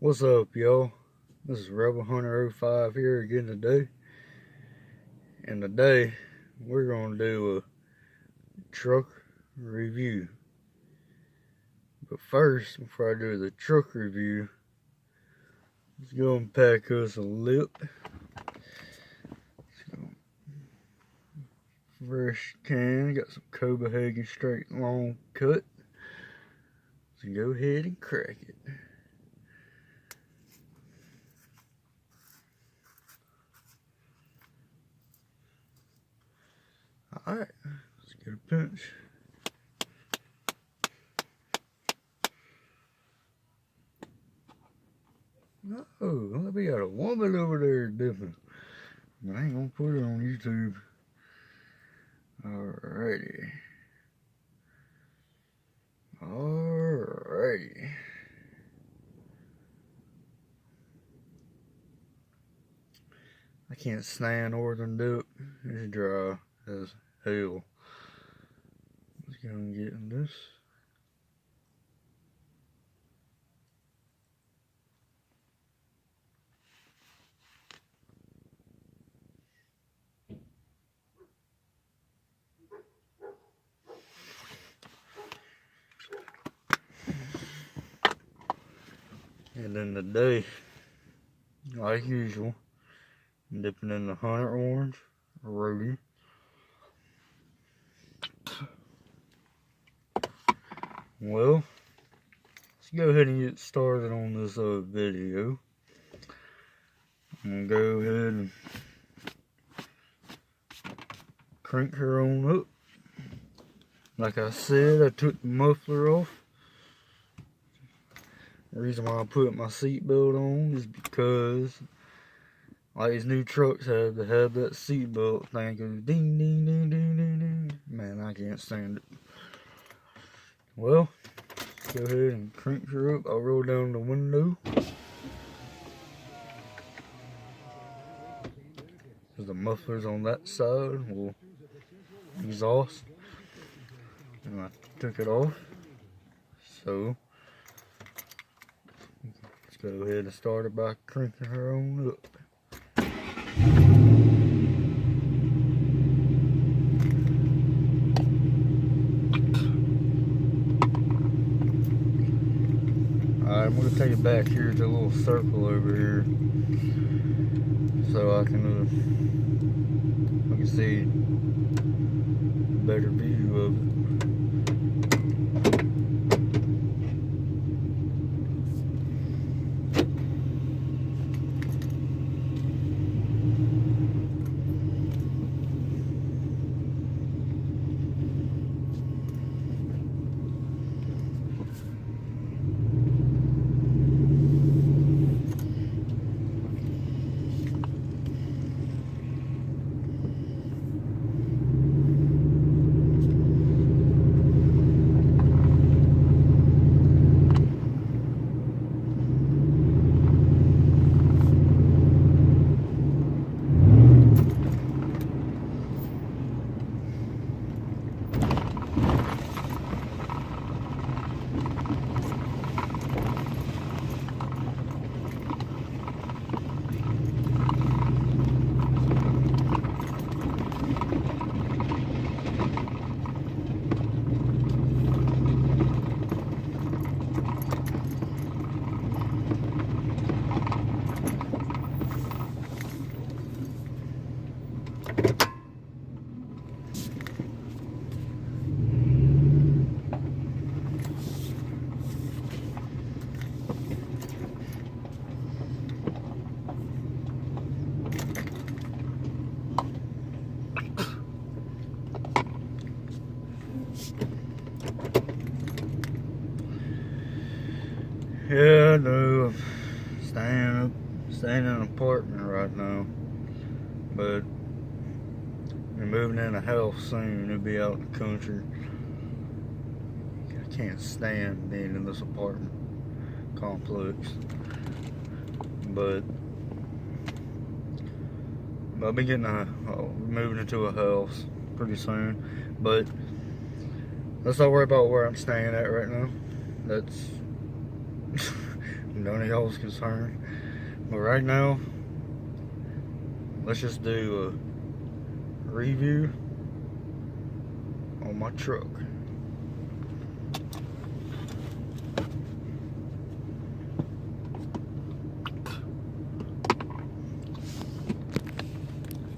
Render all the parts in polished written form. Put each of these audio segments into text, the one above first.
What's up, y'all? This is Rebel Hunter 05 here again today. And today we're going to do a truck review. But first, before I do the truck review, let's go and pack us a lip. Fresh can, got some Copenhagen straight long cut. So go ahead and crack it. Alright, let's get a pinch. Oh, we got a woman over there dipping. I ain't gonna put it on YouTube. Alrighty. I can't stand northern dip. It's dry as hell. Let's go and get in this. And then today, like usual, I'm dipping in the Hunter Orange Rhodey. Well, let's go ahead and get started on this video. I'm gonna go ahead and crank her on up. Like I said, I took the muffler off. The reason why I put my seatbelt on is because like these new trucks have to have that seatbelt thing go ding ding ding ding ding ding. Man, I can't stand it. Well, go ahead and crank her up. I'll roll down the window. Cause the muffler's on that side will exhaust. And I took it off. So let's go ahead and start it by cranking her on up. Alright, I'm going to take it back here to a little circle over here so I can see a better view of it. Yeah, I know. I'm staying in an apartment right now, but we're moving in a house soon. It'll be out in the country. I can't stand being in this apartment complex, but I'll be moving into a house pretty soon. But let's not worry about where I'm staying at right now. That's none of y'all's concerned. But right now, let's just do a review on my truck.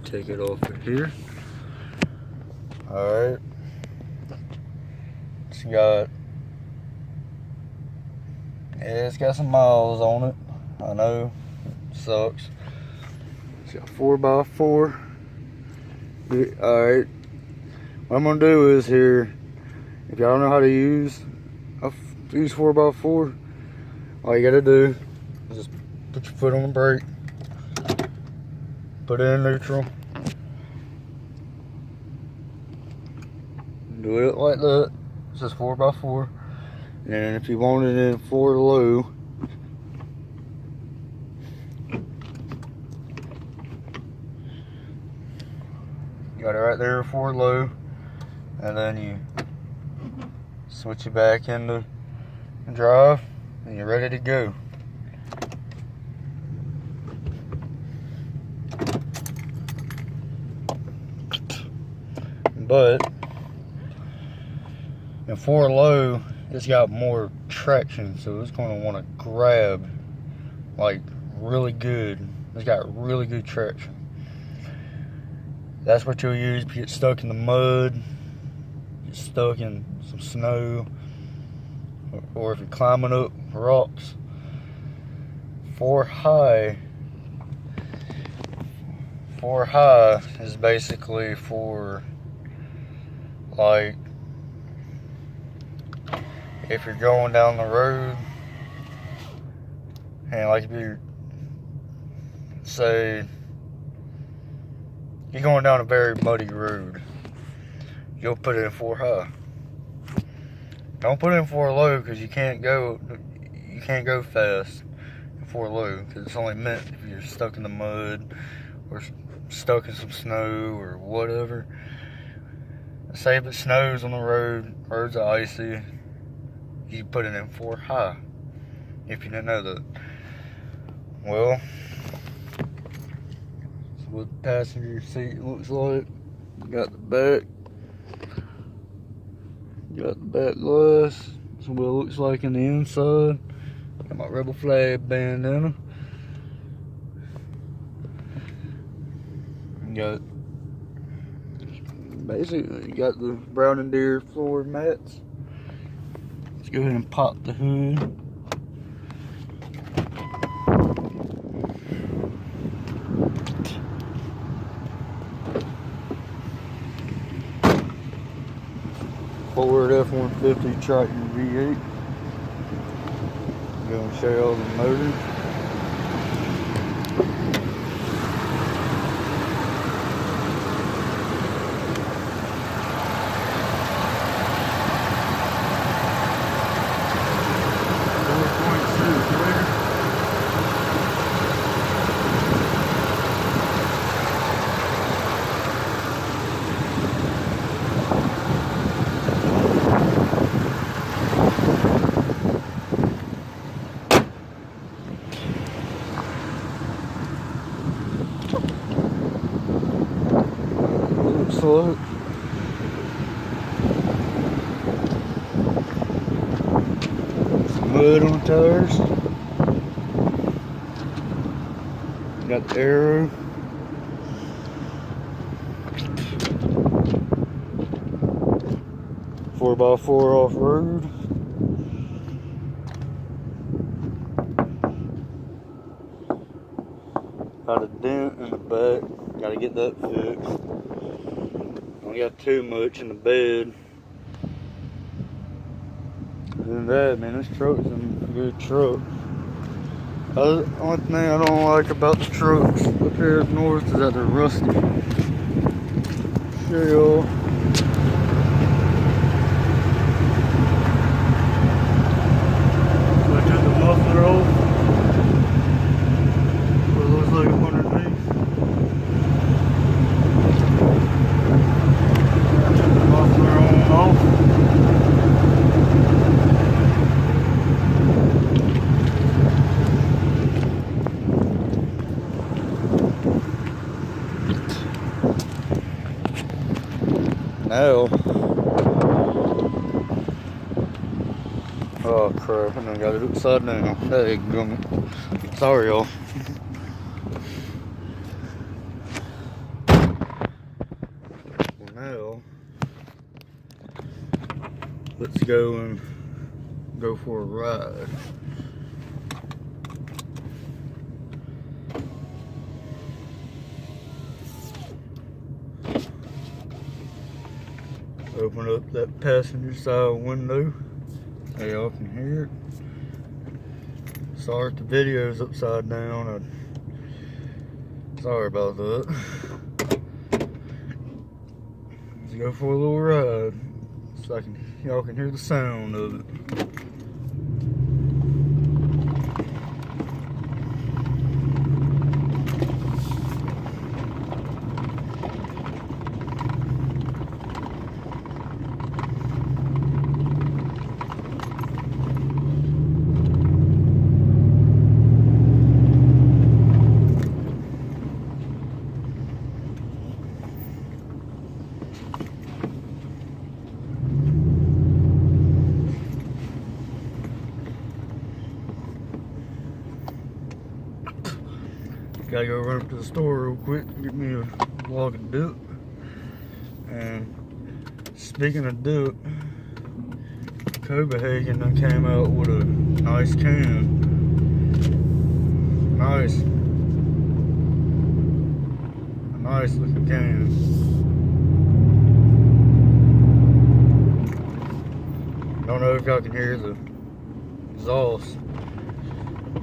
Take it off of here. Alright. It's got some miles on it. I know. Sucks. It's got 4x4. Alright. What I'm gonna do is here, if y'all don't know how to use 4x4, all you gotta do is just put your foot on the brake, put it in neutral, do it like that. It's just 4x4. And if you want it in 4 low, you got it right there, 4 low, and then you switch it back into drive, and you're ready to go. But in 4 low, it's got more traction, so it's going to want to grab like really good. It's got really good traction. That's what you'll use if you get stuck in the mud, get stuck in some snow, or if you're climbing up rocks. 4 high is basically for like if you're going down the road, and like if you're, say, you're going down a very muddy road, you'll put it in 4 high. Don't put it in 4 low, because you can't go fast in 4 low, because it's only meant if you're stuck in the mud or stuck in some snow or whatever. Say if it snows on the roads are icy, you put it in 4 high, if you didn't know that. Well, that's what the passenger seat looks like. Got the back glass. That's what it looks like in the inside. Got my Rebel flag bandana. Basically, you got the Brown & Deere floor mats. Let's go ahead and pop the hood. Ford F-150 Tractor V8. I'm going to show you all the motor. Slow. Some mud on the tires. Got the arrow. Four by four off road. Got a dent in the back. Gotta get that fixed. Don't got too much in the bed. Other than that, man, this truck's a good truck. The only thing I don't like about the trucks up here up north is that they're rusty. Show y'all. I took the muffler off. What it looks like up underneath. Now, oh crap, I done got it upside down. Dadgummit. Sorry, y'all. Well, now, let's go for a ride. Open up that passenger side window so y'all can hear it. Sorry if the video's upside down. Sorry about that. Let's go for a little ride so y'all can hear the sound of it. Gotta go run up to the store real quick and get me a log of dip. And speaking of dip, Copenhagen done came out with a nice can. A nice looking can. Don't know if y'all can hear the exhaust,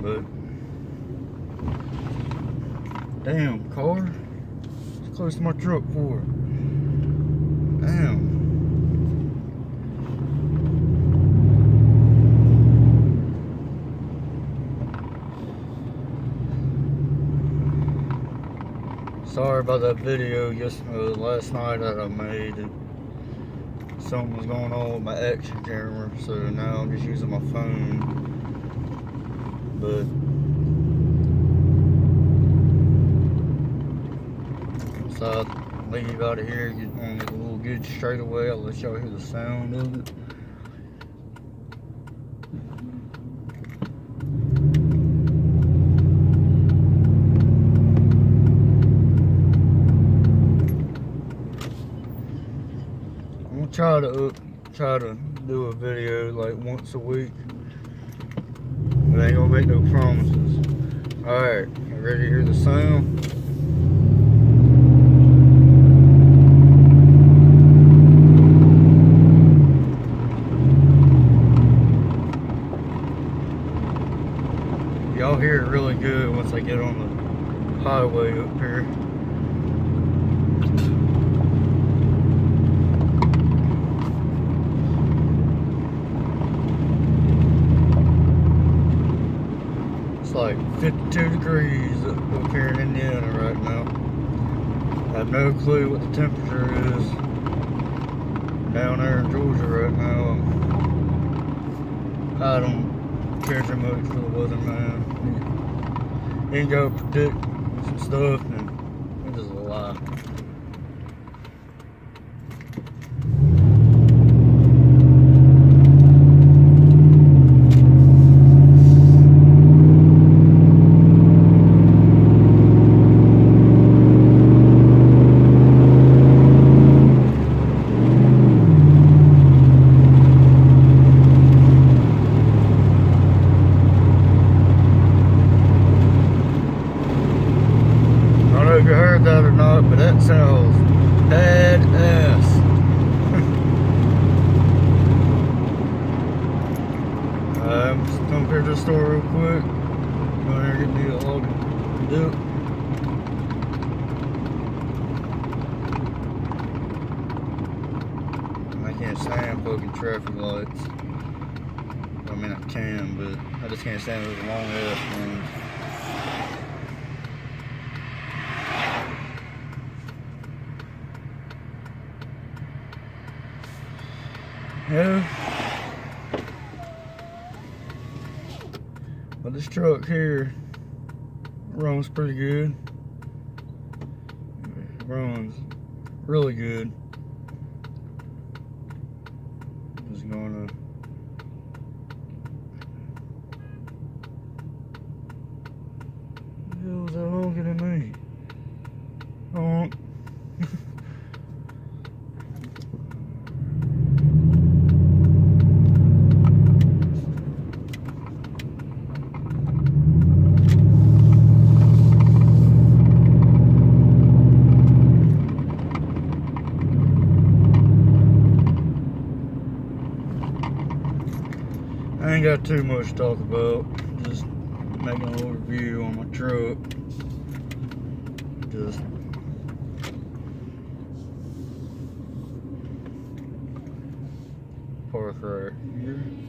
but damn, car. It's close to my truck for it. Damn. Sorry about that video last night that I made. Something was going on with my action camera, so now I'm just using my phone. But so I leave out of here, get on a little good straightaway. I'll let y'all hear the sound of it. I'm gonna try to do a video like once a week. But I ain't gonna make no promises. Alright, you ready to hear the sound? Y'all hear it really good once I get on the highway up here. It's like 52 degrees up here in Indiana right now. I have no clue what the temperature is down there in Georgia right now. I don't care too much for the weather, man. He ain't gonna predict some stuff, and it's just a lie. I don't know if you heard that or not, but that sounds badass. I'm just gonna come here to the store real quick. Go in there and get me a log of dip. I can't stand fucking traffic lights. I mean, I can, but I just can't stand those long ass ones. Yeah. But this truck here runs pretty good. It runs really good. gonna hell's that honking at me? Honk. I ain't got too much to talk about. Just making a little review on my truck. Just park right here.